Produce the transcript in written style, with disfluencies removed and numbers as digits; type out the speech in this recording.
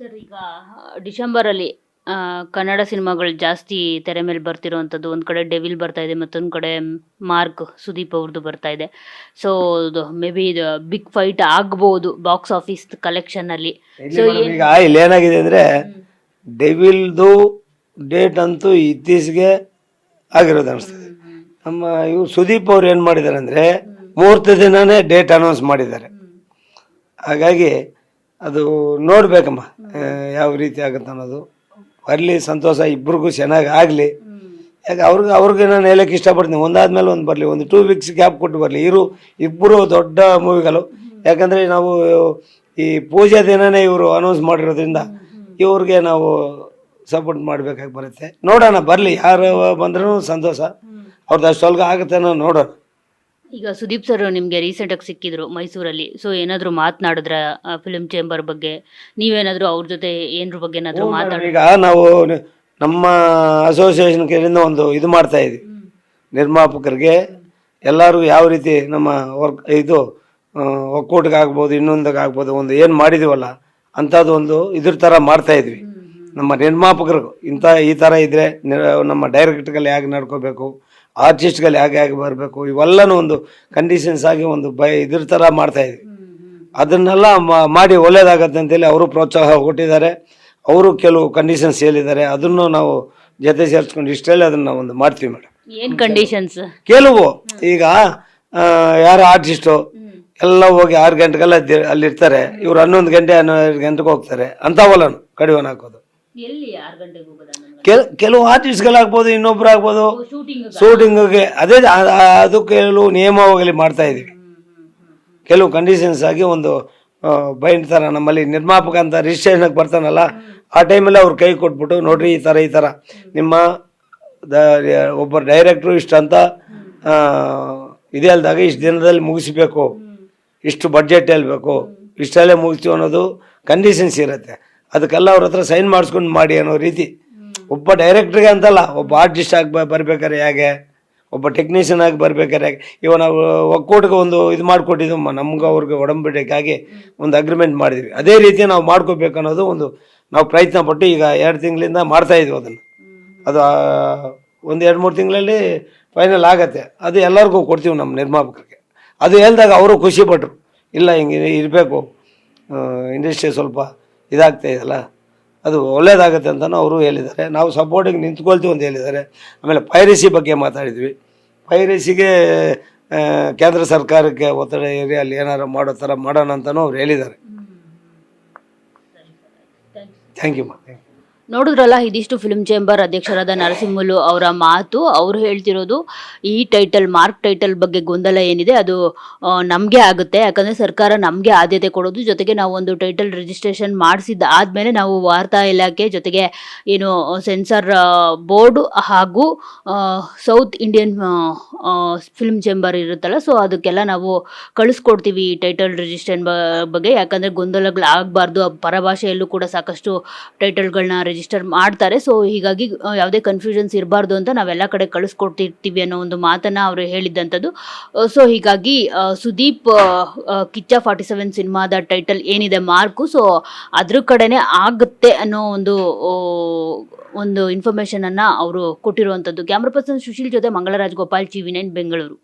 Sir ಈಗ ಡಿಸೆಂಬರಲ್ಲಿ ಕನ್ನಡ ಸಿನಿಮಾಗಳು ಜಾಸ್ತಿ ತೆರೆ ಮೇಲೆ ಬರ್ತಿರೋವಂಥದ್ದು. ಒಂದು ಕಡೆ ಡೆವಿಲ್ ಬರ್ತಾ ಇದೆ, ಮತ್ತೊಂದು ಕಡೆ ಮಾರ್ಕ್ ಸುದೀಪ್ ಅವ್ರದ್ದು ಬರ್ತಾ ಇದೆ. ಸೊ ಮೇ ಬಿ ಇದು ಬಿಗ್ ಫೈಟ್ ಆಗ್ಬೋದು ಬಾಕ್ಸ್ ಆಫೀಸ್ ಕಲೆಕ್ಷನಲ್ಲಿ. ಸೊ ಈಗ ಇಲ್ಲಿ ಏನಾಗಿದೆ ಅಂದ್ರೆ ಡೆವಿಲ್ದು ಡೇಟ್ ಅಂತೂ ಇತ್ತೀಚೆಗೆ ಆಗಿರೋದು ಅನಿಸ್ತದೆ. ನಮ್ಮ ಇವ್ರು ಸುದೀಪ್ ಅವ್ರು ಏನು ಮಾಡಿದ್ದಾರೆ ಅಂದರೆ ಮುಹೂರ್ತ ದಿನನೇ ಡೇಟ್ ಅನೌನ್ಸ್ ಮಾಡಿದ್ದಾರೆ. ಹಾಗಾಗಿ ಅದು ನೋಡ್ಬೇಕಮ್ಮ ಯಾವ ರೀತಿ ಆಗುತ್ತೆ ಅನ್ನೋದು. ಬರಲಿ, ಸಂತೋಷ, ಇಬ್ರಿಗೂ ಚೆನ್ನಾಗಿ ಆಗಲಿ. ಯಾಕೆ ಅವ್ರಿಗೆ ನಾನು ಹೇಳಕ್ಕೆ ಇಷ್ಟಪಡ್ತೀನಿ, ಒಂದಾದ್ಮೇಲೆ ಒಂದು ಬರಲಿ, ಒಂದು 2 ವೀಕ್ಸ್ ಗ್ಯಾಪ್ ಕೊಟ್ಟು ಬರಲಿ. ಇಬ್ಬರು ದೊಡ್ಡ ಮೂವಿಗಳು. ಯಾಕಂದರೆ ನಾವು ಈ ಪೂಜೆ ದಿನನೇ ಇವರು ಅನೌನ್ಸ್ ಮಾಡಿರೋದ್ರಿಂದ ಇವ್ರಿಗೆ ನಾವು ಸಪೋರ್ಟ್ ಮಾಡಬೇಕಾಗಿ ಬರುತ್ತೆ. ನೋಡೋಣ, ಬರಲಿ, ಯಾರು ಬಂದ್ರೂ ಸಂತೋಷ. ಅವ್ರದ್ದು ಅಷ್ಟೊಲ್ಗ ಆಗುತ್ತೆ ಅನ್ನೋ ನೋಡೋಣ. ಈಗ ಸುದೀಪ್ ಸರ್ ನಿಮಗೆ ರೀಸೆಂಟಾಗಿ ಸಿಕ್ಕಿದ್ರು ಮೈಸೂರಲ್ಲಿ. ಸೊ ಏನಾದರೂ ಮಾತನಾಡಿದ್ರ ಫಿಲ್ಮ್ ಚೇಂಬರ್ ಬಗ್ಗೆ? ನೀವೇನಾದರೂ ಅವ್ರ ಜೊತೆ ಏನ್ರ ಬಗ್ಗೆ ಏನಾದರೂ ಮಾತಾಡಿ? ಈಗ ನಾವು ನಮ್ಮ ಅಸೋಸಿಯೇಷನ್ ಕಡೆಯಿಂದ ಒಂದು ಇದು ಮಾಡ್ತಾ ಇದ್ವಿ, ನಿರ್ಮಾಪಕರಿಗೆ ಎಲ್ಲರಿಗೂ ಯಾವ ರೀತಿ ನಮ್ಮ ವರ್ಕ್ ಇದು ಒಕ್ಕೂಟಗಾಗ್ಬೋದು, ಇನ್ನೊಂದಾಗ್ಬೋದು, ಒಂದು ಏನು ಮಾಡಿದೀವಲ್ಲ ಅಂಥದ್ದು ಒಂದು ಇದ್ರ ಥರ ಮಾಡ್ತಾ ಇದ್ವಿ. ನಮ್ಮ ನಿರ್ಮಾಪಕರಿಗೂ ಈ ಥರ ಇದ್ದರೆ ನಮ್ಮ ಡೈರೆಕ್ಟ್ರಲ್ಲಿ ಹೇಗೆ ನಡ್ಕೋಬೇಕು, ಆರ್ಟಿಸ್ಟ್ಗಳು ಹೇಗೆ ಬರಬೇಕು, ಇವೆಲ್ಲನೂ ಒಂದು ಕಂಡೀಷನ್ಸ್ ಆಗಿ ಒಂದು ಇದ್ರ ಥರ ಮಾಡ್ತಾಯಿದ್ವಿ. ಅದನ್ನೆಲ್ಲ ಮಾಡಿ ಒಳ್ಳೇದಾಗತ್ತೆ ಅಂತೇಳಿ ಅವರು ಪ್ರೋತ್ಸಾಹ ಕೊಟ್ಟಿದ್ದಾರೆ. ಅವರು ಕೆಲವು ಕಂಡೀಷನ್ಸ್ ಹೇಳಿದ್ದಾರೆ, ಅದನ್ನು ನಾವು ಜೊತೆ ಸೇರಿಸ್ಕೊಂಡು ಇಷ್ಟರಲ್ಲಿ ಅದನ್ನು ಒಂದು ಮಾಡ್ತೀವಿ ಮೇಡಮ್. ಏನು ಕಂಡೀಷನ್ಸ್? ಕೆಲವು ಈಗ ಯಾರು ಆರ್ಟಿಸ್ಟು ಎಲ್ಲ ಹೋಗಿ 6 ಗಂಟೆಗೆಲ್ಲ ಅಲ್ಲಿರ್ತಾರೆ, ಇವ್ರು 11 ಗಂಟೆ 12 ಗಂಟೆಗೆ ಹೋಗ್ತಾರೆ. ಅಂಥವಲ್ಲ ಕಡಿವಾಣ ಹಾಕೋದು. ಕೆಲವು ಆರ್ಟಿಸ್ಟ್ಗಳಾಗ್ಬೋದು, ಇನ್ನೊಬ್ರು ಆಗ್ಬೋದು, ಶೂಟಿಂಗ್ಗೆ ಅದೇ ಅದು ಕೆಲವು ನಿಯಮವಾಗಿ ಮಾಡ್ತಾ ಇದೀವಿ. ಕೆಲವು ಕಂಡೀಷನ್ಸ್ ಆಗಿ ಒಂದು ಬೈಂಡ್ ಥರ ನಮ್ಮಲ್ಲಿ ನಿರ್ಮಾಪಕ ಅಂತ ರಿಜಿಸ್ಟ್ರೇಷನ್ಗೆ ಬರ್ತಾನಲ್ಲ, ಆ ಟೈಮಲ್ಲಿ ಅವ್ರು ಕೈ ಕೊಟ್ಬಿಟ್ಟು ನೋಡ್ರಿ ಈ ಥರ ನಿಮ್ಮ ಒಬ್ಬ ಡೈರೆಕ್ಟ್ರು ಇಷ್ಟು ಅಂತ ಇದೆ ಅಲ್ದಾಗ ಇಷ್ಟು ದಿನದಲ್ಲಿ ಮುಗಿಸ್ಬೇಕು, ಇಷ್ಟು ಬಡ್ಜೆಟ್ ಹೇಳ್ಬೇಕು, ಇಷ್ಟಲ್ಲೇ ಮುಗಿಸ್ತೀವಿ ಅನ್ನೋದು ಕಂಡೀಷನ್ಸ್ ಇರುತ್ತೆ. ಅದಕ್ಕೆಲ್ಲ ಅವ್ರ ಹತ್ರ ಸೈನ್ ಮಾಡಿಸ್ಕೊಂಡು ಮಾಡಿ ಅನ್ನೋ ರೀತಿ. ಒಬ್ಬ ಡೈರೆಕ್ಟ್ರಿಗೆ ಅಂತಲ್ಲ, ಒಬ್ಬ ಆರ್ಟಿಸ್ಟ್ ಆಗಿ ಬರ್ಬೇಕಾರೆ ಹೇಗೆ, ಒಬ್ಬ ಟೆಕ್ನಿಷಿಯನ್ ಆಗಿ ಬರ್ಬೇಕಾರೆ ಹೇಗೆ. ಇವಾಗ ನಾವು ಒಕ್ಕೂಟಕ್ಕೆ ಒಂದು ಇದು ಮಾಡಿಕೊಟ್ಟಿದ್ದು ನಮ್ಗೆ ಅವ್ರಿಗೆ ಒಡಂಬಡಿಕೆಯಾಗಿ ಒಂದು ಅಗ್ರಿಮೆಂಟ್ ಮಾಡಿದ್ವಿ. ಅದೇ ರೀತಿ ನಾವು ಮಾಡ್ಕೋಬೇಕು ಅನ್ನೋದು ಒಂದು ನಾವು ಪ್ರಯತ್ನ ಪಟ್ಟು ಈಗ 2 ತಿಂಗಳಿಂದ ಮಾಡ್ತಾಯಿದ್ವಿ ಅದನ್ನು. ಅದು ಒಂದು 2-3 ತಿಂಗಳಲ್ಲಿ ಫೈನಲ್ ಆಗತ್ತೆ. ಅದು ಎಲ್ಲರಿಗೂ ಕೊಡ್ತೀವಿ ನಮ್ಮ ನಿರ್ಮಾಪಕರಿಗೆ. ಅದು ಹೇಳಿದಾಗ ಅವರು ಖುಷಿಪಟ್ಟರು, ಇಲ್ಲ ಹಿಂಗೆ ಇರಬೇಕು, ಇಂಡಸ್ಟ್ರಿ ಸ್ವಲ್ಪ ಇದಾಗ್ತಾ ಇದೆಯಲ್ಲ, ಅದು ಒಳ್ಳೇದಾಗತ್ತೆ ಅಂತಲೂ ಅವರು ಹೇಳಿದ್ದಾರೆ. ನಾವು ಸಪೋರ್ಟಿಗೆ ನಿಂತ್ಕೊಳ್ತೀವಿ ಅಂತ ಹೇಳಿದ್ದಾರೆ. ಆಮೇಲೆ ಪೈರಸಿ ಬಗ್ಗೆ ಮಾತಾಡಿದ್ವಿ. ಪೈರಸಿಗೆ ಕೇಂದ್ರ ಸರ್ಕಾರಕ್ಕೆ ಒತ್ತಡ ಏರಿ ಅಲ್ಲಿ ಏನಾರು ಮಾಡೋ ಥರ ಮಾಡೋಣ ಅಂತಲೂ ಅವ್ರು ಹೇಳಿದ್ದಾರೆ. Thank you. ನೋಡಿದ್ರಲ್ಲ, ಇದಿಷ್ಟು ಫಿಲ್ಮ್ ಚೇಂಬರ್ ಅಧ್ಯಕ್ಷರಾದ ನರಸಿಂಹಲು ಅವರ ಮಾತು. ಅವರು ಹೇಳ್ತಿರೋದು ಈ ಟೈಟಲ್, ಮಾರ್ಕ್ ಟೈಟಲ್ ಬಗ್ಗೆ ಗೊಂದಲ ಏನಿದೆ ಅದು ನಮಗೆ ಆಗುತ್ತೆ. ಯಾಕಂದರೆ ಸರ್ಕಾರ ನಮಗೆ ಆದ್ಯತೆ ಕೊಡೋದು, ಜೊತೆಗೆ ನಾವು ಒಂದು ಟೈಟಲ್ ರಿಜಿಸ್ಟ್ರೇಷನ್ ಮಾಡಿಸಿದ ಆದಮೇಲೆ ನಾವು ವಾರ್ತಾ ಇಲಾಖೆ ಜೊತೆಗೆ ಏನು ಸೆನ್ಸಾರ್ ಬೋರ್ಡು ಹಾಗೂ ಸೌತ್ ಇಂಡಿಯನ್ ಫಿಲ್ಮ್ ಚೇಂಬರ್ ಇರುತ್ತಲ್ಲ, ಸೊ ಅದಕ್ಕೆಲ್ಲ ನಾವು ಕಳಿಸ್ಕೊಡ್ತೀವಿ ಈ ಟೈಟಲ್ ರಿಜಿಸ್ಟ್ರೇಷನ್ ಬಗ್ಗೆ. ಯಾಕಂದರೆ ಗೊಂದಲಗಳು ಆಗಬಾರ್ದು, ಪರಭಾಷೆಯಲ್ಲೂ ಕೂಡ ಸಾಕಷ್ಟು ಟೈಟಲ್ಗಳನ್ನ ರಿಜಿಸ್ಟರ್ ಮಾಡ್ತಾರೆ. ಸೊ ಹೀಗಾಗಿ ಯಾವುದೇ ಕನ್ಫ್ಯೂಷನ್ಸ್ ಇರಬಾರ್ದು ಅಂತ ನಾವೆಲ್ಲ ಕಡೆ ಕಳಿಸ್ಕೊಡ್ತಿರ್ತೀವಿ ಅನ್ನೋ ಒಂದು ಮಾತನ್ನ ಅವರು ಹೇಳಿದ್ದಂಥದ್ದು. ಸೊ ಹೀಗಾಗಿ ಸುದೀಪ್ ಕಿಚ್ಚ 47 ಸಿನಿಮಾದ ಟೈಟಲ್ ಏನಿದೆ ಮಾರ್ಕು, ಸೊ ಅದ್ರ ಕಡೆನೆ ಆಗುತ್ತೆ ಅನ್ನೋ ಒಂದು ಇನ್ಫಾರ್ಮೇಶನ್ ಅನ್ನ ಅವರು ಕೊಟ್ಟಿರುವಂಥದ್ದು. ಕ್ಯಾಮ್ರಾ ಪರ್ಸನ್ ಸುಶೀಲ್ ಜೊತೆ ಮಂಗಳರಾಜ್ ಗೋಪಾಲ್, TV9 ಬೆಂಗಳೂರು.